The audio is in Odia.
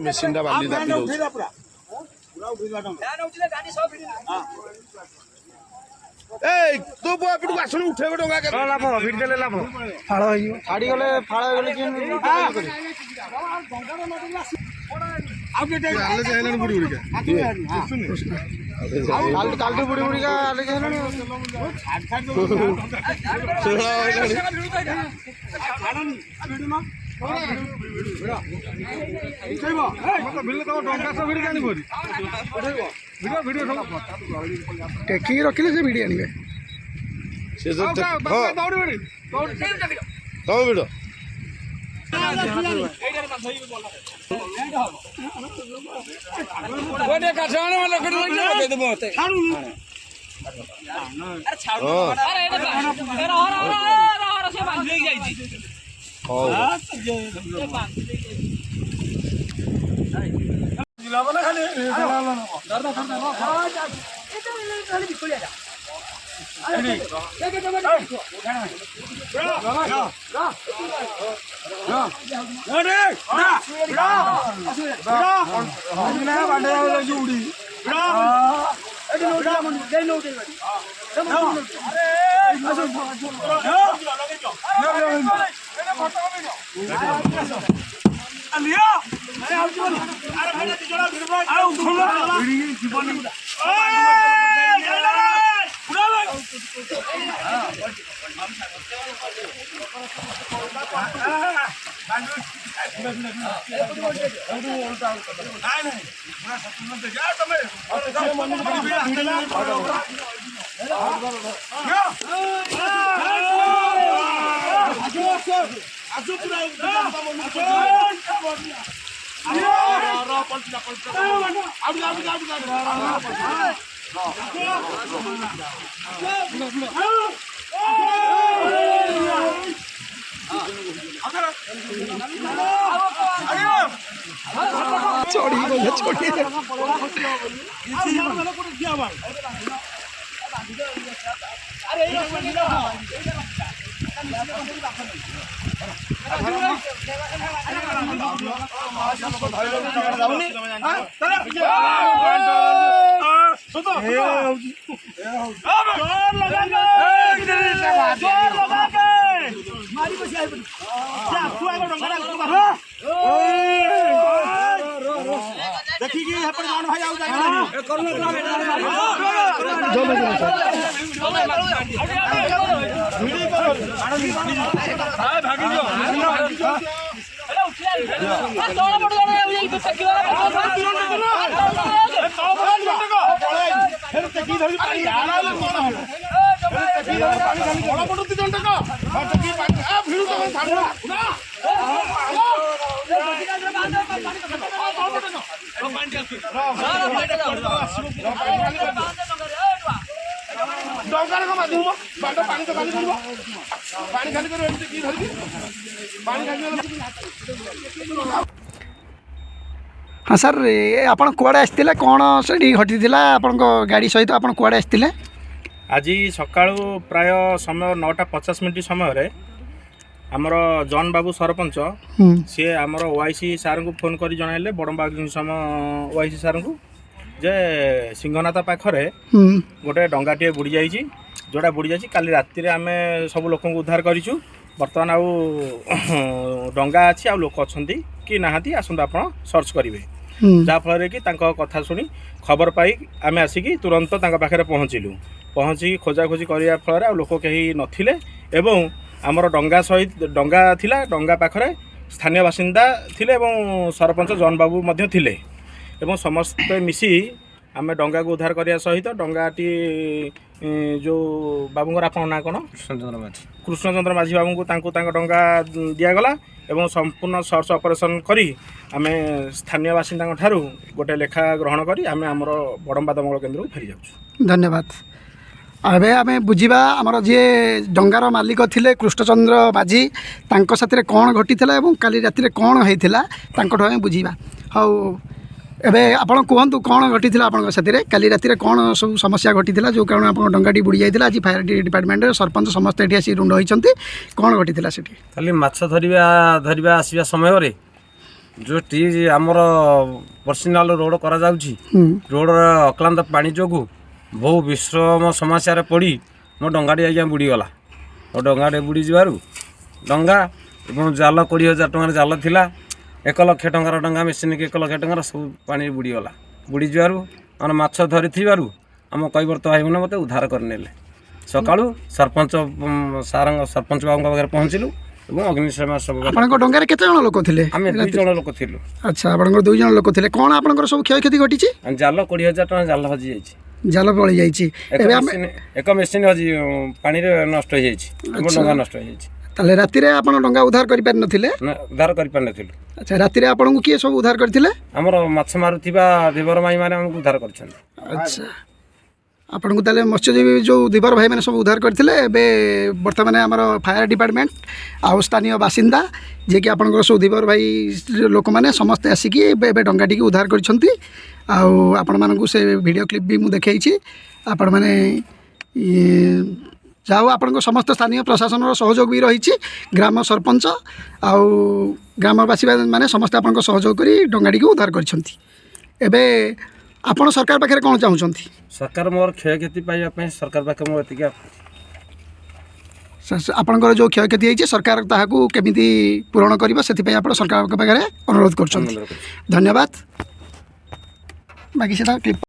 मेसिन बाली तू एपटू आसुन उठेब टंका लाभ भिड़देले लाभ फाड़ छाड़ी गले फाड़ गले बुड़ी बुड़िका कालू बुड़ी बुड़िका टेकी रखिले से भिड़ी आनिबे से दौड़ भिड़ हाँ सर ये आप कुआड़े आसते कौन से घटी आपण गाड़ी सहित आप कुआड़े आसते आज सका प्राय समय 9:50 समय आमर जॉन बाबू सरपंच सी आमर ओआईसी सार को फोन कर जनइले बड़बाग समय ओआईसी सार को जे सिंहनाथ पाखरे गोटे डंगाटे बुड़ी जाइए जोड़ा बुड़ी जाइए काली राति आम सब लोक उद्धार करूँ बर्तमान आउ डंगा अच्छी आ लोक अच्छा कि नहांती आसंतु आप सर्च करेंगे जहाँफल कि कथा शुणी खबर पाई आम आसिक तुरंत पाखे पहुँचिकी खोजाखोजी करने फल लोक कहीं नथिले एवं आमर डंगा सहित डंगा थिला डंगा पाखरे स्थानीय बासिंदा थिले एवं सरपंच जॉन बाबू मध्य थिले एवं समस्ते मिसी आम डंगा को उद्धार करने सहित डंगाटी जो बाबूंर आप ना कौन कृष्णचंद्र माझी बाबू को डंगा दिगला एवं संपूर्ण सर्च ऑपरेशन करी आम स्थानीय बासिंदा ठारू गोटे लेखा ग्रहण करी आम आमर बड़म्बा दमकल केन्द्र को फेरी जाऊँ। धन्यवाद। अबे आम बुझा आमर जी डंगार मालिक थिले कृष्णचंद्र माझी तांको साथी कौन घटी काली राति कौन होता आम बुझा हाँ ଏବେ ଆପଣ କୁହନ୍ତୁ କ'ଣ ଘଟିଥିଲା ଆପଣଙ୍କ ସାଥିରେ କାଲି ରାତିରେ କ'ଣ ସବୁ ସମସ୍ୟା ଘଟିଥିଲା ଯେଉଁ କାରଣ ଆପଣଙ୍କ ଡଙ୍ଗାଟି ବୁଡ଼ି ଯାଇଥିଲା ଆଜି ଫାୟାର ଡିପାର୍ଟମେଣ୍ଟରେ ସରପଞ୍ଚ ସମସ୍ତେ ଏଠି ଆସି ରୁଣ୍ଡ ହୋଇଛନ୍ତି କ'ଣ ଘଟିଥିଲା ସେଠି? ଖାଲି ମାଛ ଧରିବା ଆସିବା ସମୟରେ ଯେଉଁଟି ଆମର ପର୍ସନାଲ ରୋଡ଼ କରାଯାଉଛି ରୋଡ଼ର ଅକ୍ଲାନ୍ତ ପାଣି ଯୋଗୁଁ ବହୁ ବିଶ୍ରମ ସମସ୍ୟାରେ ପଡ଼ି ମୋ ଡଙ୍ଗାଟି ଆଜ୍ଞା ବୁଡ଼ିଗଲା। ମୋ ଡଙ୍ଗାଟେ ବୁଡ଼ିଯିବାରୁ ଡଙ୍ଗା ଏବଂ ଜାଲ 20,000 ଟଙ୍କାର ଜାଲ ଥିଲା, 1 ଲକ୍ଷ ଟଙ୍କାର ଡଙ୍ଗା ମେସିନ୍କି 1 ଲକ୍ଷ ଟଙ୍କାର ସବୁ ପାଣିରେ ବୁଡ଼ିଗଲା। ବୁଡ଼ିଯିବାରୁ ଆମର ମାଛ ଧରିଥିବାରୁ ଆମ କୈବର୍ତ୍ତ ଭାଇମାନେ ମୋତେ ଉଦ୍ଧାର କରିନେଲେ। ସକାଳୁ ସରପଞ୍ଚ ବାବୁଙ୍କ ପାଖରେ ପହଞ୍ଚିଲୁ ଏବଂ ଅଗ୍ନିଶମ ସବୁ। ଆପଣଙ୍କ ଡଙ୍ଗାରେ କେତେ ଜଣ ଲୋକ ଥିଲେ? ଆମେ 2 ଜଣ ଲୋକ ଥିଲୁ। ଆଚ୍ଛା, ଆପଣଙ୍କର 2 ଜଣ ଲୋକ ଥିଲେ। କ'ଣ ଆପଣଙ୍କର ସବୁ କ୍ଷୟକ୍ଷତି ଘଟିଛି? ଜାଲ 20,000 ଟଙ୍କା ଜାଲ ହଜିଯାଇଛି। ଜାଲ ପଳେଇ ଯାଇଛି। ଏବେ ଆମେ ଏକ ମେସିନ୍ ପାଣିରେ ନଷ୍ଟ ହୋଇଯାଇଛି, ଡଙ୍ଗା ନଷ୍ଟ ହୋଇଯାଇଛି। ତାହେଲେ ରାତିରେ ଆପଣ ଡଙ୍ଗା ଉଦ୍ଧାର କରିପାରିନଥିଲେ? ଉଦ୍ଧାର କରିପାରିନଥିଲୁ। ଆଚ୍ଛା, ରାତିରେ ଆପଣଙ୍କୁ କିଏ ସବୁ ଉଦ୍ଧାର କରିଥିଲେ? ଆମର ମାଛ ମାରୁଥିବା ଧୀବର ଭାଇମାନେ ଆମକୁ ଉଦ୍ଧାର କରିଛନ୍ତି। ଆଚ୍ଛା, ଆପଣଙ୍କୁ ତାହେଲେ ମତ୍ସ୍ୟଜୀବୀ ଯେଉଁ ଧୀବର ଭାଇମାନେ ସବୁ ଉଦ୍ଧାର କରିଥିଲେ। ଏବେ ବର୍ତ୍ତମାନ ଆମର ଫାୟାର ଡିପାର୍ଟମେଣ୍ଟ ଆଉ ସ୍ଥାନୀୟ ବାସିନ୍ଦା ଯିଏକି ଆପଣଙ୍କର ସବୁ ଧୀବର ଭାଇ ଲୋକମାନେ ସମସ୍ତେ ଆସିକି ଏବେ ଡଙ୍ଗାଟିକି ଉଦ୍ଧାର କରିଛନ୍ତି। ଆଉ ଆପଣମାନଙ୍କୁ ସେ ଭିଡ଼ିଓ କ୍ଲିପ୍ ବି ମୁଁ ଦେଖେଇଛି। ଆପଣମାନେ ଯାହା ହଉ ଆପଣଙ୍କ ସମସ୍ତ ସ୍ଥାନୀୟ ପ୍ରଶାସନର ସହଯୋଗ ବି ରହିଛି। ଗ୍ରାମ ସରପଞ୍ଚ ଆଉ ଗ୍ରାମବାସୀ ମାନେ ସମସ୍ତେ ଆପଣଙ୍କ ସହଯୋଗ କରି ଡଙ୍ଗାଟିକୁ ଉଦ୍ଧାର କରିଛନ୍ତି। ଏବେ ଆପଣ ସରକାର ପାଖରେ କ'ଣ ଚାହୁଁଛନ୍ତି? ସରକାର ମୋର କ୍ଷୟକ୍ଷତି ପାଇବା ପାଇଁ ସରକାର ପାଖରେ ମୋର ଏତିକି ଆପଣଙ୍କର ଯେଉଁ କ୍ଷୟକ୍ଷତି ହେଇଛି ସରକାର ତାହାକୁ କେମିତି ପୂରଣ କରିବ ସେଥିପାଇଁ ଆପଣ ସରକାରଙ୍କ ପାଖରେ ଅନୁରୋଧ କରୁଛନ୍ତି। ଧନ୍ୟବାଦ। ବାକି ସେଟା କ୍ଲିପ୍